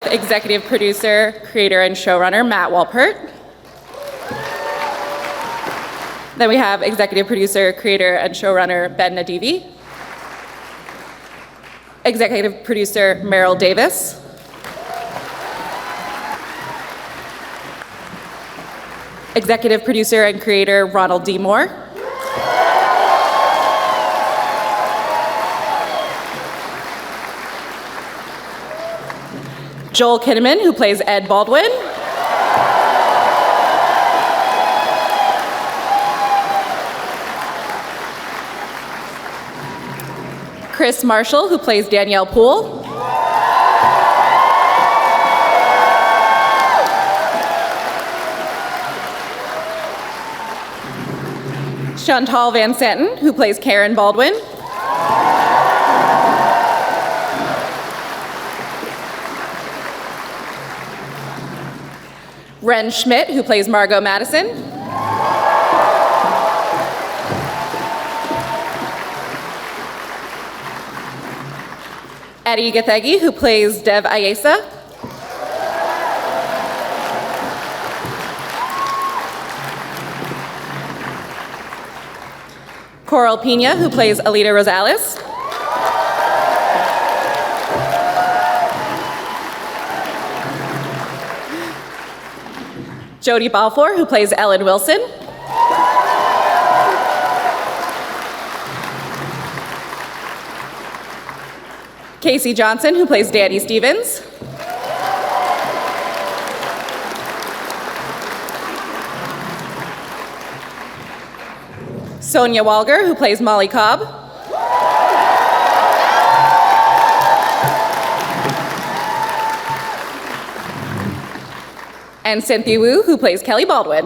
Executive producer, creator, and showrunner, Matt Wolpert. Then we have executive producer, creator, and showrunner, Ben Nedivi. Executive producer, Meryl Davis. Executive producer and creator, Ronald D. Moore. Joel Kinnaman, who plays Ed Baldwin. Chris Marshall, who plays Danielle Poole. Chantal Van Santen, who plays Karen Baldwin. Wrenn Schmidt, who plays Margot Madison. Eddie Gathegi, who plays Dev Ayesa. Coral Pina, who plays Alita Rosales. Jodi Balfour, who plays Ellen Wilson. Casey Johnson, who plays Danny Stevens. Sonia Walger, who plays Molly Cobb. And Cynthia Wu, who plays Kelly Baldwin.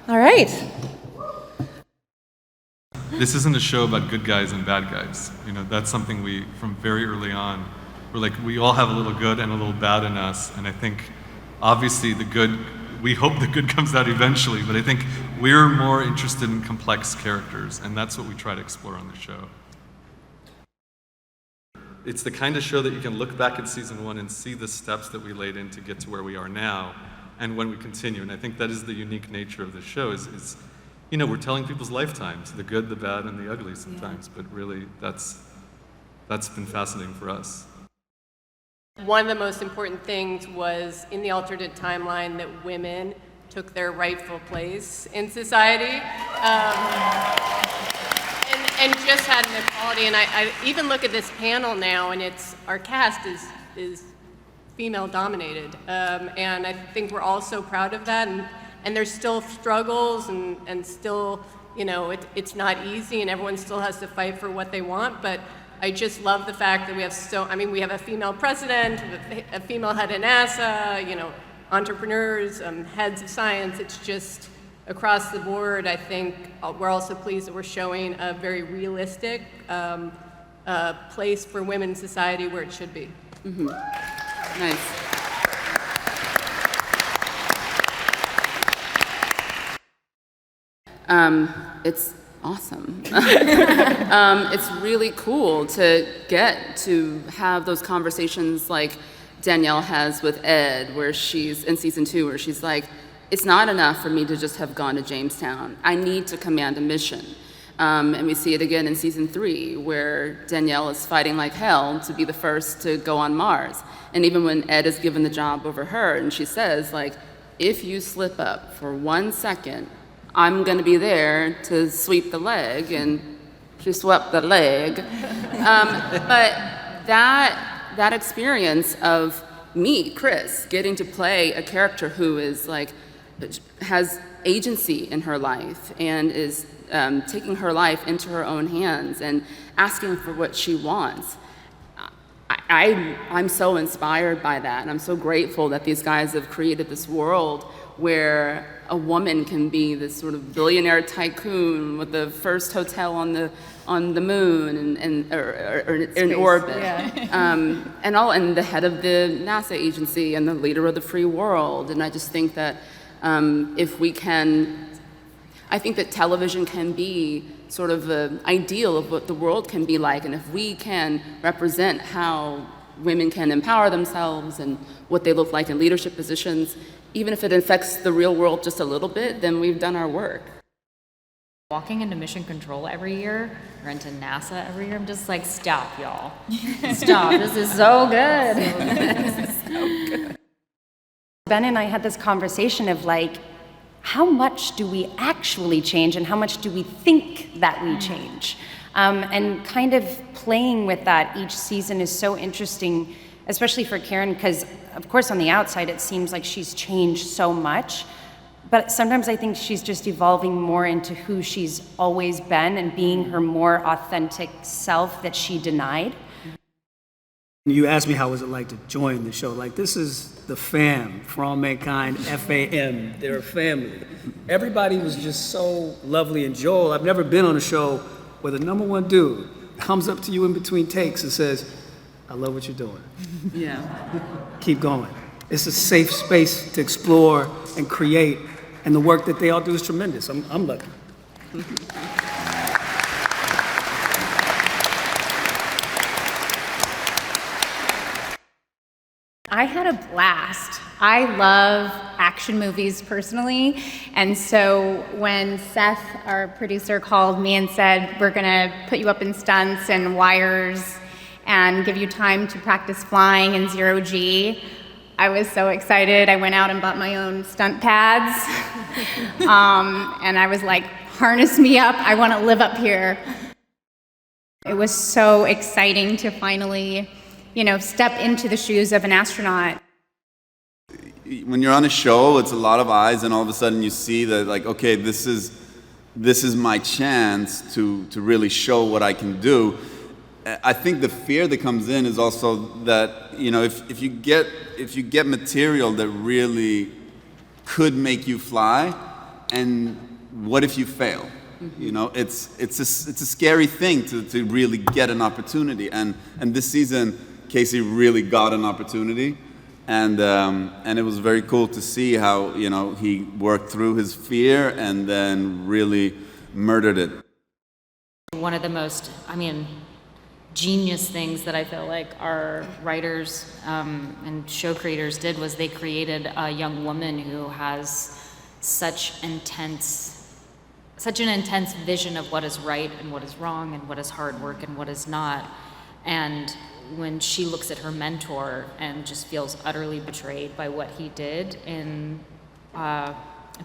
All right. This isn't a show about good guys and bad guys. You know, that's something we, from very early on, we're like, we all have a little good and a little bad in us. And I think, obviously, the good, we hope the good comes out eventually, but I think we're more interested in complex characters, and that's what we try to explore on the show. It's the kind of show that you can look back at season 1 and see the steps that we laid in to get to where we are now, and when we continue. And I think that is the unique nature of the show, is you know, we're telling people's lifetimes, the good, the bad, and the ugly sometimes, but really that's been fascinating for us. One of the most important things was, in the alternate timeline, that women took their rightful place in society. And just had an equality, and I even look at this panel now, and our cast is female dominated, and I think we're all so proud of that, and there's still struggles, and still, you know, it's not easy, and everyone still has to fight for what they want, but I just love the fact that we have we have a female president, a female head of NASA, you know, entrepreneurs, heads of science. It's just across the board. I think we're also pleased that we're showing a very realistic place for women in society where it should be. Mm-hmm. Nice. It's awesome. It's really cool to get to have those conversations like Danielle has with Ed, where she's in season 2, where she's like, it's not enough for me to just have gone to Jamestown. I need to command a mission. And we see it again in season 3, where Danielle is fighting like hell to be the first to go on Mars. And even when Ed is given the job over her, and she says, like, if you slip up for 1 second, I'm gonna be there to sweep the leg, and she swept the leg. But that experience of me, Chris, getting to play a character who is like, has agency in her life and is taking her life into her own hands and asking for what she wants. I'm so inspired by that, and I'm so grateful that these guys have created this world where a woman can be this sort of billionaire tycoon with the first hotel on the moon and in orbit, and the head of the NASA agency and the leader of the free world. And I just think that if we can I think that television can be sort of an ideal of what the world can be like, and if we can represent how women can empower themselves and what they look like in leadership positions, even if it affects the real world just a little bit, then we've done our work. Walking into Mission Control every year, or into NASA every year, I'm just like, stop, y'all. Stop, this is so good. This is so good. Ben and I had this conversation of like, how much do we actually change and how much do we think that we change? And kind of playing with that each season is so interesting, especially for Karen, because of course on the outside it seems like she's changed so much, but sometimes I think she's just evolving more into who she's always been and being her more authentic self that she denied. You asked me how was it like to join the show. Like, this is the fam, For All Mankind, FAM, they're a family. Everybody was just so lovely. And Joel, I've never been on a show where the number one dude comes up to you in between takes and says, I love what you're doing. Yeah. Keep going. It's a safe space to explore and create, and the work that they all do is tremendous. I'm lucky. I had a blast. I love action movies personally, and so when Seth, our producer, called me and said, we're gonna put you up in stunts and wires and give you time to practice flying in zero G, I was so excited. I went out and bought my own stunt pads, and I was like, harness me up, I wanna live up here. It was so exciting to finally, step into the shoes of an astronaut. When you're on a show, it's a lot of eyes, and all of a sudden you see that, like, okay, this is my chance to really show what I can do. I think the fear that comes in is also that, if you get material that really could make you fly, and what if you fail? It's a scary thing to really get an opportunity, and this season Casey really got an opportunity, and it was very cool to see how he worked through his fear and then really murdered it. One of the most, genius things that I feel like our writers and show creators did was they created a young woman who has such an intense vision of what is right and what is wrong and what is hard work and what is not. And when she looks at her mentor and just feels utterly betrayed by what he did in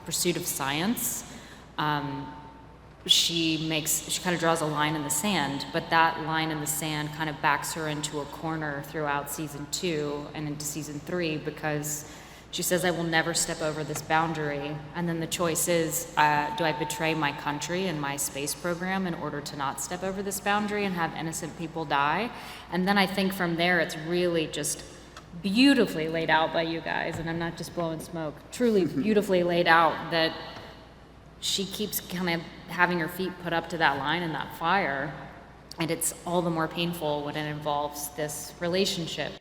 pursuit of science, she kind of draws a line in the sand, but that line in the sand kind of backs her into a corner throughout season 2 and into season 3, because she says, I will never step over this boundary. And then the choice is, do I betray my country and my space program in order to not step over this boundary and have innocent people die? And then I think from there, it's really just beautifully laid out by you guys, and I'm not just blowing smoke, truly beautifully laid out that she keeps kind of having her feet put up to that line in that fire. And it's all the more painful when it involves this relationship.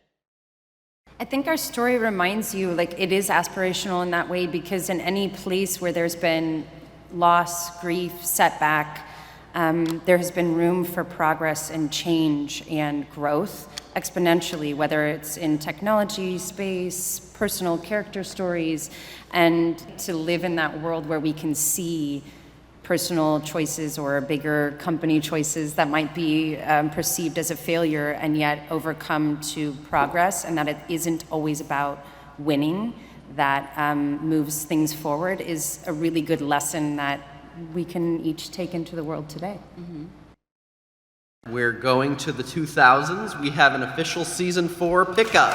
I think our story reminds you, like, it is aspirational in that way, because in any place where there's been loss, grief, setback, there has been room for progress and change and growth exponentially, whether it's in technology, space, personal character stories, and to live in that world where we can see personal choices or bigger company choices that might be perceived as a failure and yet overcome to progress, and that it isn't always about winning, that moves things forward, is a really good lesson that we can each take into the world today. Mm-hmm. We're going to the 2000s. We have an official season 4 pickup.